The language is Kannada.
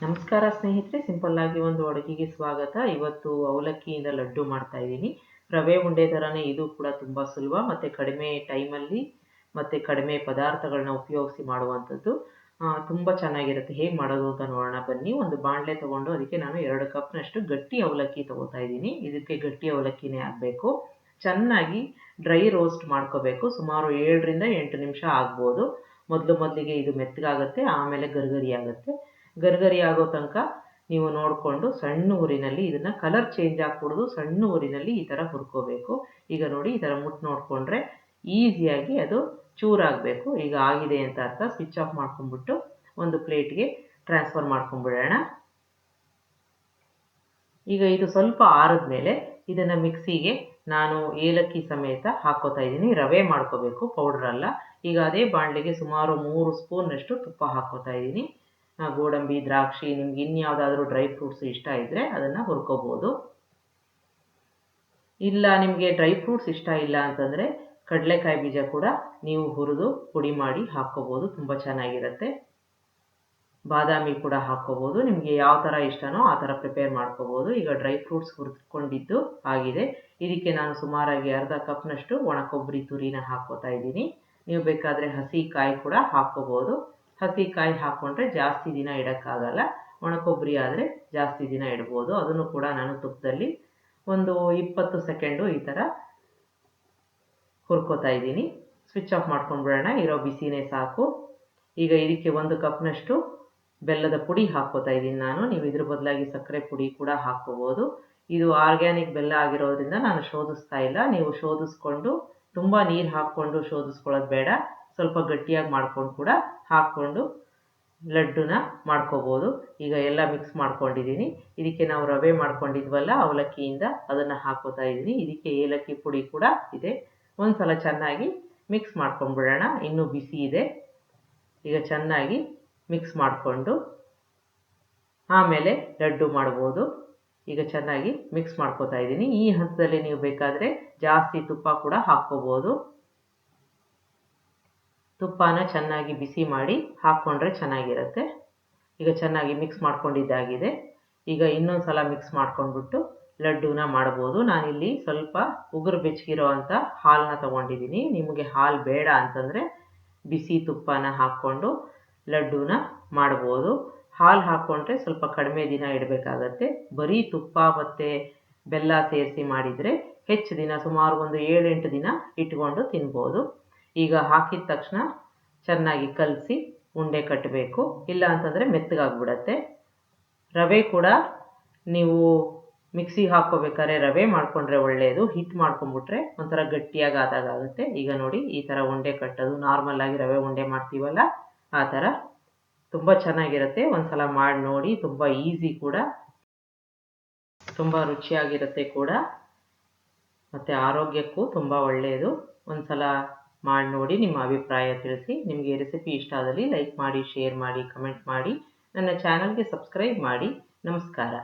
ನಮಸ್ಕಾರ ಸ್ನೇಹಿತರೆ, ಸಿಂಪಲ್ ಆಗಿ ಒಂದು ಅಡುಗೆಗೆ ಸ್ವಾಗತ. ಇವತ್ತು ಅವಲಕ್ಕಿಯಿಂದ ಲಡ್ಡು ಮಾಡ್ತಾ ಇದ್ದೀನಿ. ರವೆ ಉಂಡೆ ಥರನೇ ಇದು ಕೂಡ ತುಂಬ ಸುಲಭ ಮತ್ತು ಕಡಿಮೆ ಟೈಮಲ್ಲಿ ಮತ್ತು ಕಡಿಮೆ ಪದಾರ್ಥಗಳನ್ನ ಉಪಯೋಗಿಸಿ ಮಾಡುವಂಥದ್ದು. ತುಂಬ ಚೆನ್ನಾಗಿರುತ್ತೆ. ಹೇಗೆ ಮಾಡೋದು ಅಂತ ನೋಡೋಣ ಬನ್ನಿ. ಒಂದು ಬಾಣಲೆ ತೊಗೊಂಡು ಅದಕ್ಕೆ ನಾನು 2 ಕಪ್ನಷ್ಟು ಗಟ್ಟಿ ಅವಲಕ್ಕಿ ತೊಗೋತಾ ಇದ್ದೀನಿ. ಇದಕ್ಕೆ ಗಟ್ಟಿ ಅವಲಕ್ಕಿನೇ ಆಗಬೇಕು. ಚೆನ್ನಾಗಿ ಡ್ರೈ ರೋಸ್ಟ್ ಮಾಡ್ಕೋಬೇಕು. ಸುಮಾರು 7ರಿಂದ 8 ನಿಮಿಷ ಆಗ್ಬೋದು. ಮೊದಲಿಗೆ ಇದು ಮೆತ್ತಗಾಗುತ್ತೆ, ಆಮೇಲೆ ಗರ್ಗರಿ ಆಗುತ್ತೆ. ಗರ್ಗರಿ ಆಗೋ ತನಕ ನೀವು ನೋಡಿಕೊಂಡು ಸಣ್ಣ ಊರಿನಲ್ಲಿ ಇದನ್ನು ಕಲರ್ ಚೇಂಜ್ ಆಗ್ಬಿಡೋದು, ಸಣ್ಣ ಊರಿನಲ್ಲಿ ಈ ಥರ ಹುರ್ಕೋಬೇಕು. ಈಗ ನೋಡಿ, ಈ ಥರ ಮುಟ್ಟು ನೋಡಿಕೊಂಡ್ರೆ ಈಸಿಯಾಗಿ ಅದು ಚೂರಾಗಬೇಕು. ಈಗ ಆಗಿದೆ ಅಂತ ಅರ್ಥ. ಸ್ವಿಚ್ ಆಫ್ ಮಾಡ್ಕೊಂಡ್ಬಿಟ್ಟು ಒಂದು ಪ್ಲೇಟ್ಗೆ ಟ್ರಾನ್ಸ್ಫರ್ ಮಾಡ್ಕೊಂಡ್ಬಿಡೋಣ. ಈಗ ಇದು ಸ್ವಲ್ಪ ಆರಿದ ಮೇಲೆ ಇದನ್ನು ಮಿಕ್ಸಿಗೆ ನಾನು ಏಲಕ್ಕಿ ಸಮೇತ ಹಾಕೋತಾ ಇದ್ದೀನಿ. ರವೆ ಮಾಡ್ಕೋಬೇಕು, ಪೌಡ್ರ್ ಅಲ್ಲ. ಈಗ ಅದೇ ಬಾಣಲೆಗೆ ಸುಮಾರು 3 ಸ್ಪೂನ್ನಷ್ಟು ತುಪ್ಪ ಹಾಕೋತಾ ಇದ್ದೀನಿ. ಗೋಡಂಬಿ, ದ್ರಾಕ್ಷಿ, ನಿಮ್ಗೆ ಇನ್ಯಾವುದಾದ್ರೂ ಡ್ರೈ ಫ್ರೂಟ್ಸ್ ಇಷ್ಟ ಇದ್ದರೆ ಅದನ್ನು ಹುರ್ಕೋಬೋದು. ಇಲ್ಲ ನಿಮಗೆ ಡ್ರೈ ಫ್ರೂಟ್ಸ್ ಇಷ್ಟ ಇಲ್ಲ ಅಂತಂದರೆ ಕಡಲೆಕಾಯಿ ಬೀಜ ಕೂಡ ನೀವು ಹುರಿದು ಪುಡಿ ಮಾಡಿ ಹಾಕ್ಕೋಬೋದು, ತುಂಬ ಚೆನ್ನಾಗಿರುತ್ತೆ. ಬಾದಾಮಿ ಕೂಡ ಹಾಕ್ಕೋಬೋದು. ನಿಮಗೆ ಯಾವ ಥರ ಇಷ್ಟನೋ ಆ ಥರ ಪ್ರಿಪೇರ್ ಮಾಡ್ಕೋಬೋದು. ಈಗ ಡ್ರೈ ಫ್ರೂಟ್ಸ್ ಹುರಿದುಕೊಂಡಿದ್ದು ಆಗಿದೆ. ಇದಕ್ಕೆ ನಾನು ಸುಮಾರಾಗಿ ಅರ್ಧ ಕಪ್ನಷ್ಟು ಒಣ ಕೊಬ್ಬರಿ ತುರಿನ ಹಾಕ್ಕೋತಾ ಇದ್ದೀನಿ. ನೀವು ಬೇಕಾದರೆ ಹಸಿ ಕಾಯಿ ಕೂಡ ಹಾಕ್ಕೋಬೋದು. ಹಸಿ ಕಾಯಿ ಹಾಕ್ಕೊಂಡ್ರೆ ಜಾಸ್ತಿ ದಿನ ಇಡೋಕ್ಕಾಗಲ್ಲ. ಒಣ ಕೊಬ್ಬರಿ ಆದರೆ ಜಾಸ್ತಿ ದಿನ ಇಡ್ಬೋದು. ಅದನ್ನು ಕೂಡ ನಾನು ತುಪ್ಪದಲ್ಲಿ ಒಂದು 20 ಸೆಕೆಂಡು ಈ ಥರ ಹುರ್ಕೋತಾ ಇದ್ದೀನಿ. ಸ್ವಿಚ್ ಆಫ್ ಮಾಡ್ಕೊಂಡ್ಬಿಡೋಣ, ಇರೋ ಬಿಸಿನೇ ಸಾಕು. ಈಗ ಇದಕ್ಕೆ 1 ಕಪ್ನಷ್ಟು ಬೆಲ್ಲದ ಪುಡಿ ಹಾಕ್ಕೋತಾ ಇದ್ದೀನಿ ನಾನು. ನೀವು ಇದ್ರ ಬದಲಾಗಿ ಸಕ್ಕರೆ ಪುಡಿ ಕೂಡ ಹಾಕ್ಕೋಬೋದು. ಇದು ಆರ್ಗ್ಯಾನಿಕ್ ಬೆಲ್ಲ ಆಗಿರೋದ್ರಿಂದ ನಾನು ಶೋಧಿಸ್ತಾ ಇಲ್ಲ. ನೀವು ಶೋಧಿಸ್ಕೊಂಡು ತುಂಬ ನೀರು ಹಾಕ್ಕೊಂಡು ಶೋಧಿಸ್ಕೊಳ್ಳೋದು ಬೇಡ. ಸ್ವಲ್ಪ ಗಟ್ಟಿಯಾಗಿ ಮಾಡ್ಕೊಂಡು ಕೂಡ ಹಾಕ್ಕೊಂಡು ಲಡ್ಡುನ ಮಾಡ್ಕೋಬೋದು. ಈಗ ಎಲ್ಲ ಮಿಕ್ಸ್ ಮಾಡ್ಕೊಂಡಿದ್ದೀನಿ. ಇದಕ್ಕೆ ನಾವು ರವೆ ಮಾಡ್ಕೊಂಡಿದ್ವಲ್ಲ ಅವಲಕ್ಕಿಯಿಂದ, ಅದನ್ನು ಹಾಕೋತಾ ಇದ್ದೀನಿ. ಇದಕ್ಕೆ ಏಲಕ್ಕಿ ಪುಡಿ ಕೂಡ ಇದೆ. ಒಂದು ಸಲ ಚೆನ್ನಾಗಿ ಮಿಕ್ಸ್ ಮಾಡ್ಕೊಂಡ್ಬಿಡೋಣ. ಇನ್ನೂ ಬಿಸಿ ಇದೆ. ಈಗ ಚೆನ್ನಾಗಿ ಮಿಕ್ಸ್ ಮಾಡಿಕೊಂಡು ಆಮೇಲೆ ಲಡ್ಡು ಮಾಡ್ಬೋದು. ಈಗ ಚೆನ್ನಾಗಿ ಮಿಕ್ಸ್ ಮಾಡ್ಕೋತಾ ಇದ್ದೀನಿ. ಈ ಹಂತದಲ್ಲಿ ನೀವು ಬೇಕಾದರೆ ಜಾಸ್ತಿ ತುಪ್ಪ ಕೂಡ ಹಾಕ್ಕೋಬೋದು. ತುಪ್ಪನ ಚೆನ್ನಾಗಿ ಬಿಸಿ ಮಾಡಿ ಹಾಕ್ಕೊಂಡ್ರೆ ಚೆನ್ನಾಗಿರುತ್ತೆ. ಈಗ ಚೆನ್ನಾಗಿ ಮಿಕ್ಸ್ ಮಾಡ್ಕೊಂಡಿದ್ದಾಗಿದೆ. ಈಗ ಇನ್ನೊಂದು ಸಲ ಮಿಕ್ಸ್ ಮಾಡ್ಕೊಂಡ್ಬಿಟ್ಟು ಲಡ್ಡುನ ಮಾಡ್ಬೋದು. ನಾನಿಲ್ಲಿ ಸ್ವಲ್ಪ ಉಗುರು ಬೆಚ್ಚಗಿರೋ ಅಂಥ ಹಾಲನ್ನ ತೊಗೊಂಡಿದ್ದೀನಿ. ನಿಮಗೆ ಹಾಲು ಬೇಡ ಅಂತಂದರೆ ಬಿಸಿ ತುಪ್ಪನ ಹಾಕ್ಕೊಂಡು ಲಡ್ಡುನ ಮಾಡ್ಬೋದು. ಹಾಲು ಹಾಕ್ಕೊಂಡ್ರೆ ಸ್ವಲ್ಪ ಕಡಿಮೆ ದಿನ ಇಡಬೇಕಾಗತ್ತೆ. ಬರೀ ತುಪ್ಪ ಮತ್ತು ಬೆಲ್ಲ ಸೇರಿಸಿ ಮಾಡಿದರೆ ಹೆಚ್ಚು ದಿನ, ಸುಮಾರು ಒಂದು 7-8 ದಿನ ಇಟ್ಕೊಂಡು ತಿನ್ಬೋದು. ಈಗ ಹಾಕಿದ ತಕ್ಷಣ ಚೆನ್ನಾಗಿ ಕಲಸಿ ಉಂಡೆ ಕಟ್ಟಬೇಕು, ಇಲ್ಲ ಅಂತಂದರೆ ಮೆತ್ತಗಾಗ್ಬಿಡತ್ತೆ. ರವೆ ಕೂಡ ನೀವು ಮಿಕ್ಸಿಗೆ ಹಾಕ್ಕೋಬೇಕಾದ್ರೆ ರವೆ ಮಾಡ್ಕೊಂಡ್ರೆ ಒಳ್ಳೆಯದು. ಹಿಟ್ಟು ಮಾಡ್ಕೊಂಬಿಟ್ರೆ ಒಂಥರ ಗಟ್ಟಿಯಾಗಿ ಆದಾಗುತ್ತೆ. ಈಗ ನೋಡಿ, ಈ ಥರ ಉಂಡೆ ಕಟ್ಟೋದು, ನಾರ್ಮಲಾಗಿ ರವೆ ಉಂಡೆ ಮಾಡ್ತೀವಲ್ಲ ಆ ಥರ. ತುಂಬ ಚೆನ್ನಾಗಿರುತ್ತೆ. ಒಂದು ಸಲ ಮಾಡಿ ನೋಡಿ. ತುಂಬ ಈಸಿ ಕೂಡ, ತುಂಬ ರುಚಿಯಾಗಿರುತ್ತೆ ಕೂಡ, ಮತ್ತು ಆರೋಗ್ಯಕ್ಕೂ ತುಂಬ ಒಳ್ಳೆಯದು. ಒಂದು ಸಲ ಮಾಡಿ ನೋಡಿ, ನಿಮ್ಮ ಅಭಿಪ್ರಾಯ ತಿಳಿಸಿ. ನಿಮಗೆ ರೆಸಿಪಿ ಇಷ್ಟ ಆದಲ್ಲಿ ಲೈಕ್ ಮಾಡಿ, ಶೇರ್ ಮಾಡಿ, ಕಮೆಂಟ್ ಮಾಡಿ. ನನ್ನ ಚಾನಲ್ಗೆ ಸಬ್ಸ್ಕ್ರೈಬ್ ಮಾಡಿ. ನಮಸ್ಕಾರ.